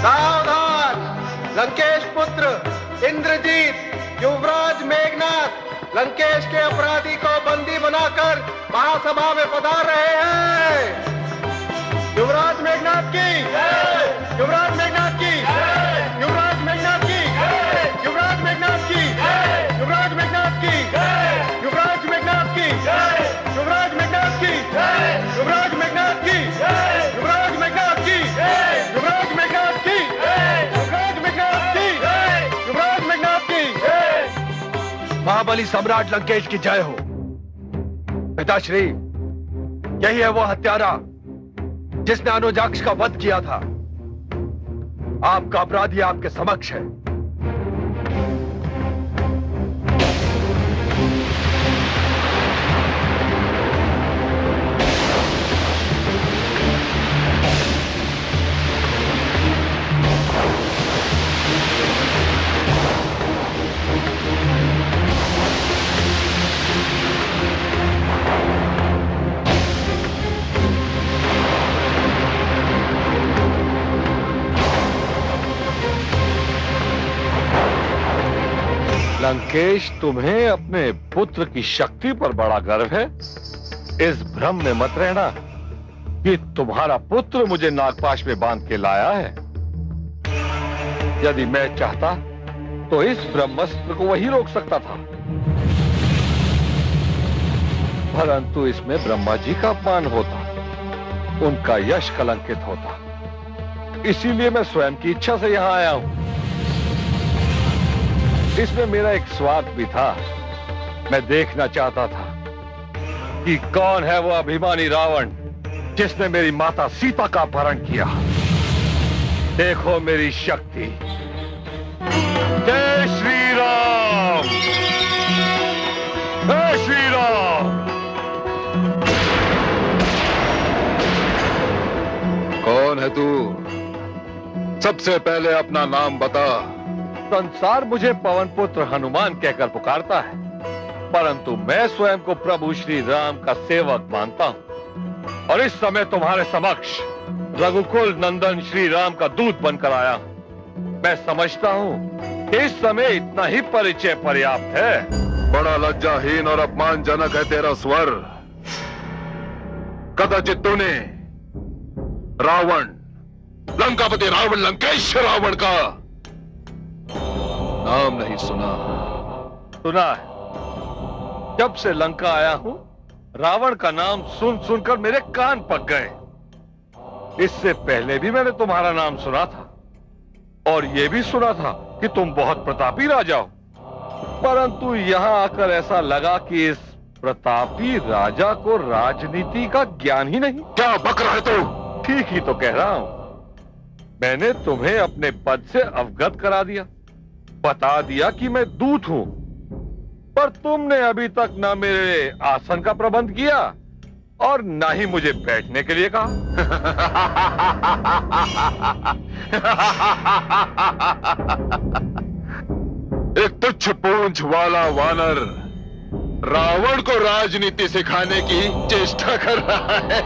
सावधान! लंकेश पुत्र इंद्रजीत युवराज मेघनाथ लंकेश के अपराधी को बंदी बनाकर महासभा में पधार रहे हैं। युवराज मेघनाथ की, युवराज मेघनाथ की, युवराज मेघनाथ की, युवराज मेघनाथ की, युवराज मेघनाथ की, युवराज मेघनाथ की, युवराज मेघनाथ की, युवराज मेघनाथ की, युवराज मेघनाथ की, युवराज मेघनाथ की, युवराज मेघनाथ की, युवराज मेघनाथ की। महाबली सम्राट लंकेश की जय हो। पिताश्री, यही है वो हत्यारा जिसने अनुजाक्ष का वध किया था। आपका अपराधी आपके समक्ष है। लंकेश, तुम्हें अपने पुत्र की शक्ति पर बड़ा गर्व है। इस भ्रम में मत रहना कि तुम्हारा पुत्र मुझे नागपाश में बांध के लाया है। यदि मैं चाहता तो इस ब्रह्मास्त्र को वही रोक सकता था, परंतु इसमें ब्रह्मा जी का अपमान होता, उनका यश कलंकित होता। इसीलिए मैं स्वयं की इच्छा से यहां आया हूं। इसमें मेरा एक स्वार्थ भी था। मैं देखना चाहता था कि कौन है वो अभिमानी रावण जिसने मेरी माता सीता का अपहरण किया। देखो मेरी शक्ति। जय श्री राम, जय श्री राम। कौन है तू? सबसे पहले अपना नाम बता। संसार मुझे पवन पुत्र हनुमान कहकर पुकारता है, परंतु मैं स्वयं को प्रभु श्री राम का सेवक मानता हूं और इस समय तुम्हारे समक्ष रघुकुल नंदन श्री राम का दूत बनकर आया हूं। मैं समझता हूं कि इस समय इतना ही परिचय पर्याप्त है। बड़ा लज्जाहीन और अपमानजनक है तेरा स्वर। कदाचित तूने रावण, लंकापति रावण, लंकेश रावण का नाम नहीं सुना। सुना है। जब से लंका आया हूं, रावण का नाम सुन सुनकर मेरे कान पक गए। इससे पहले भी मैंने तुम्हारा नाम सुना था और यह भी सुना था कि तुम बहुत प्रतापी राजा हो, परंतु यहां आकर ऐसा लगा कि इस प्रतापी राजा को राजनीति का ज्ञान ही नहीं। क्या बक रहा है तू? ठीक ही तो कह रहा हूं। मैंने तुम्हें अपने पद से अवगत करा दिया, बता दिया कि मैं दूत हूं, पर तुमने अभी तक ना मेरे आसन का प्रबंध किया और ना ही मुझे बैठने के लिए कहा। एक तुच्छ पूंछ वाला वानर रावण को राजनीति सिखाने की चेष्टा कर रहा है।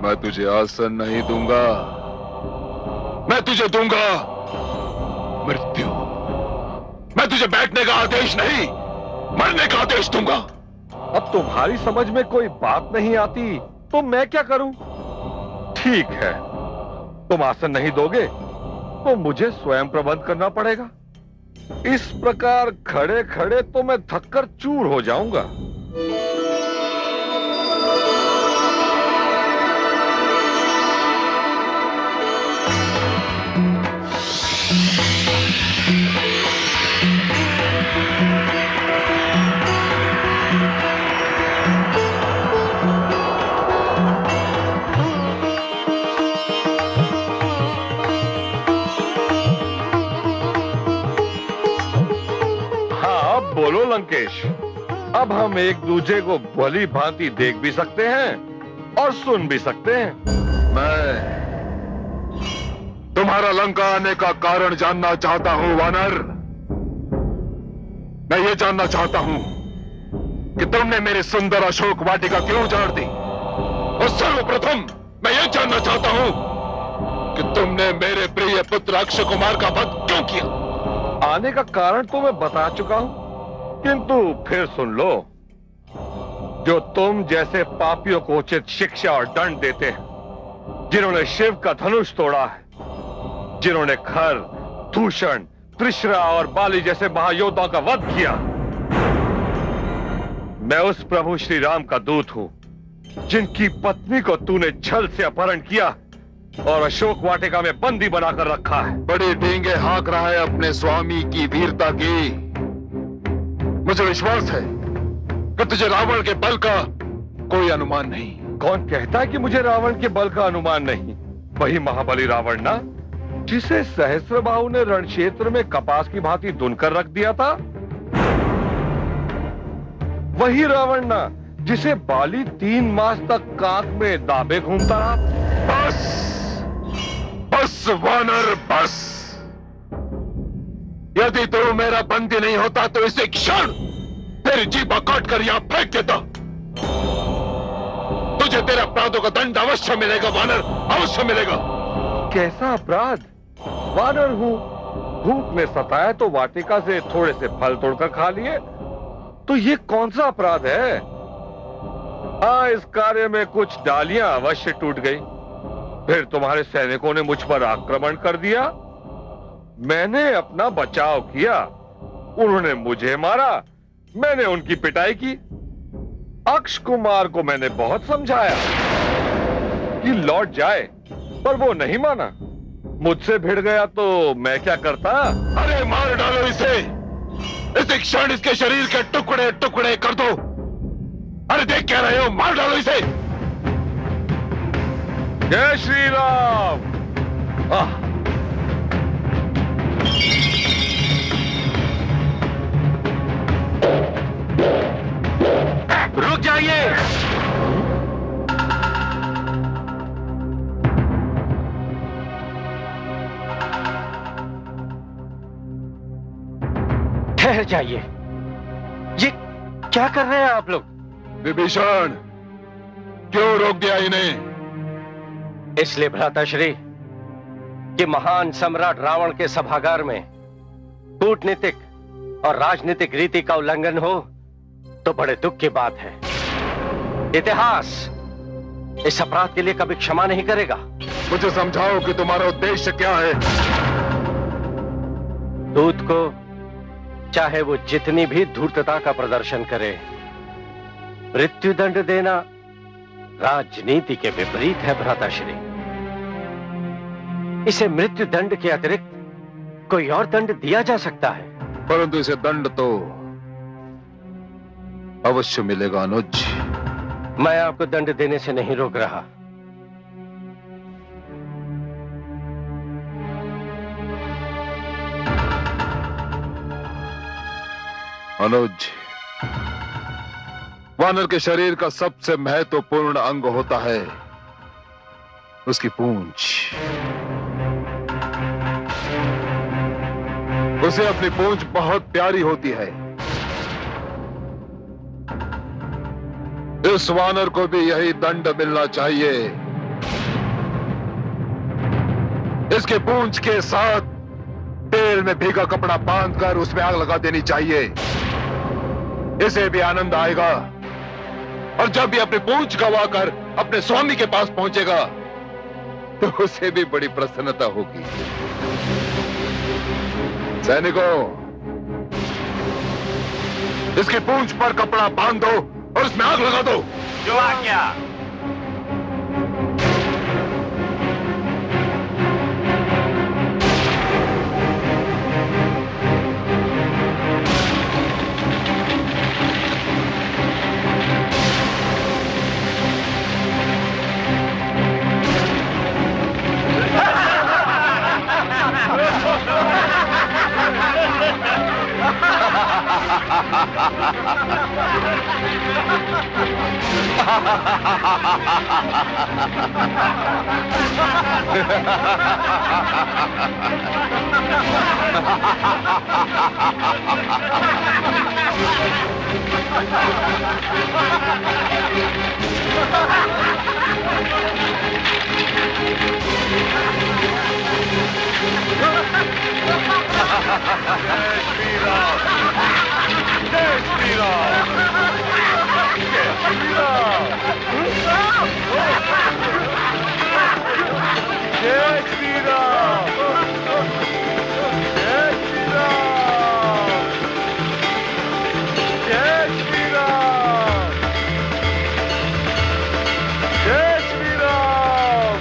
मैं तुझे आसन नहीं दूंगा, मैं तुझे दूंगा मृत्यु। मैं तुझे बैठने का आदेश नहीं, मरने का आदेश दूंगा। अब तुम्हारी समझ में कोई बात नहीं आती तो मैं क्या करूं? ठीक है, तुम आसन नहीं दोगे तो मुझे स्वयं प्रबंध करना पड़ेगा। इस प्रकार खड़े खड़े तो मैं थककर चूर हो जाऊंगा। बोलो लंकेश, अब हम एक दूसरे को भली भांति देख भी सकते हैं और सुन भी सकते हैं। मैं तुम्हारा लंका आने का कारण जानना चाहता हूं वानर। मैं ये जानना चाहता हूं कि तुमने मेरी सुंदर अशोक वाटिका क्यों उजाड़ दी, और सर्वप्रथम मैं ये जानना चाहता हूं कि तुमने मेरे प्रिय पुत्र अक्षय कुमार का वध क्यों किया। आने का कारण तो मैं बता चुका हूं, किंतु फिर सुन लो। जो तुम जैसे पापियों को उचित शिक्षा और दंड देते हैं, जिन्होंने शिव का धनुष तोड़ा है, जिन्होंने खर, दूषण, त्रिशरा और बाली जैसे महायोद्धाओं का वध किया, मैं उस प्रभु श्री राम का दूत हूं जिनकी पत्नी को तूने छल से अपहरण किया और अशोक वाटिका में बंदी बनाकर रखा है। बड़ी डींगे हाँक रहा है अपने स्वामी की वीरता की। मुझे विश्वास है कि तुझे रावण के बल का कोई अनुमान नहीं। कौन कहता है कि मुझे रावण के बल का अनुमान नहीं? वही महाबली रावण ना, जिसे सहस्त्रबाहु ने रण क्षेत्र में कपास की भांति धुनकर रख दिया था। वही रावण ना, जिसे बाली 3 मास तक कांख में दाबे घूमता रहा। बस बस वानर बस। यदि तू मेरा बंदी नहीं होता तो इसे क्षण तेरी जीभा काट कर यहां फेंक देता। तुझे तेरे अपराधों का दंड अवश्य मिलेगा वानर, अवश्य मिलेगा। कैसा अपराध? वानर हूं, भूख में सताया तो वाटिका से थोड़े से फल तोड़कर खा लिए, तो ये कौन सा अपराध है? हाँ, इस कार्य में कुछ डालियां अवश्य टूट गई। फिर तुम्हारे सैनिकों ने मुझ पर आक्रमण कर दिया, मैंने अपना बचाव किया, उन्होंने मुझे मारा, मैंने उनकी पिटाई की। अक्ष कुमार को मैंने बहुत समझाया कि लौट जाए, पर वो नहीं माना। मुझसे भिड़ गया तो मैं क्या करता? अरे मार डालो इसे, इस क्षण इसके शरीर के टुकड़े टुकड़े कर दो। अरे देख क्या रहे हो, मार डालो इसे। जय श्री राम। रुक जाइए। ठहर जाइए। ये क्या कर रहे हैं आप लोग? विभीषण, क्यों रोक दिया इन्हें? इसलिए भ्राताश्री कि महान सम्राट रावण के सभागार में कूटनीतिक और राजनीतिक रीति का उल्लंघन हो तो बड़े दुख की बात है। इतिहास इस अपराध के लिए कभी क्षमा नहीं करेगा। मुझे समझाओ कि तुम्हारा उद्देश्य क्या है। दूत को चाहे वो जितनी भी धूर्तता का प्रदर्शन करे, मृत्युदंड देना राजनीति के विपरीत है भ्राताश्री। इसे मृत्युदंड के अतिरिक्त कोई और दंड दिया जा सकता है। परंतु इसे दंड तो अवश्य मिलेगा अनुज। मैं आपको दंड देने से नहीं रोक रहा। अनुज, वानर के शरीर का सबसे महत्वपूर्ण अंग होता है उसकी पूंछ। उसे अपनी पूंछ बहुत प्यारी होती है। इस वानर को भी यही दंड मिलना चाहिए। इसके पूंछ के साथ तेल में भीगा कपड़ा बांधकर उसमें आग लगा देनी चाहिए। इसे भी आनंद आएगा और जब भी अपनी पूंछ गवाकर अपने स्वामी के पास पहुंचेगा तो उसे भी बड़ी प्रसन्नता होगी। सैनिकों, इसकी पूंछ पर कपड़ा बांध दो और उसमें आग लगा दो। जो आज्ञा। जय श्री राम, जय श्री राम, जय श्री राम, जय श्री राम, जय श्री राम, जय श्री राम, जय श्री राम।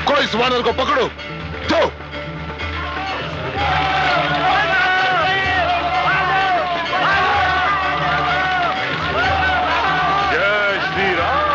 कोई इस वानर को पकड़ो, जाओ। जय श्री राम,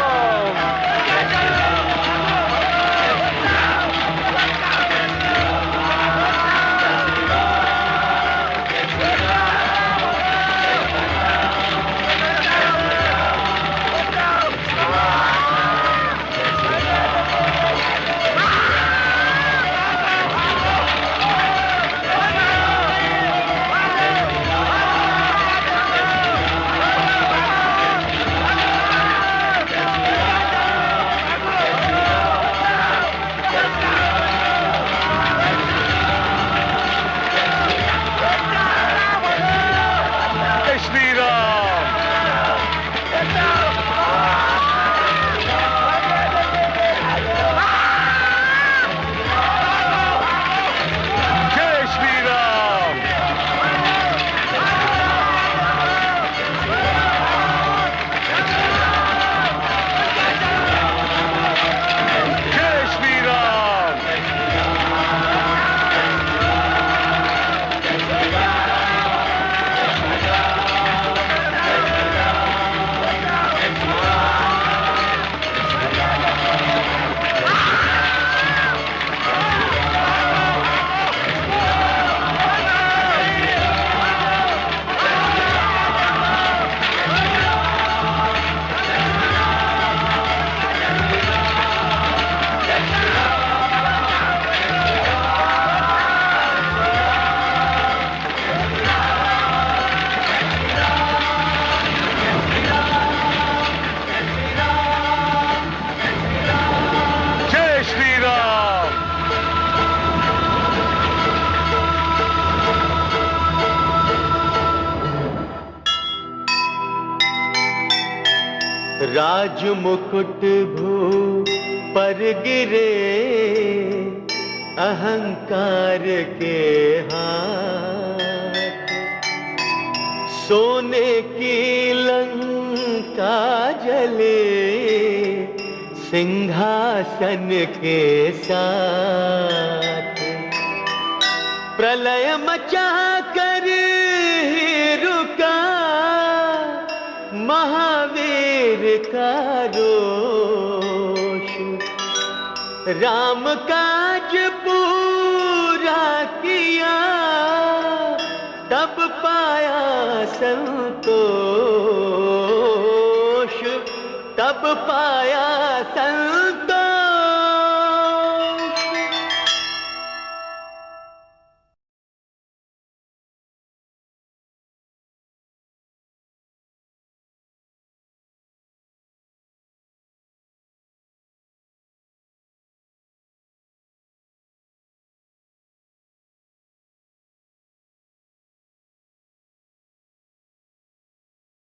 राज मुकुट भू पर गिरे अहंकार के हाथ, सोने की लंका जले सिंहासन के साथ, प्रलय मचा कर ही रुका महावीर का रोष, राम काज पूरा किया तब पाया संतोष, तब पाया संतोष।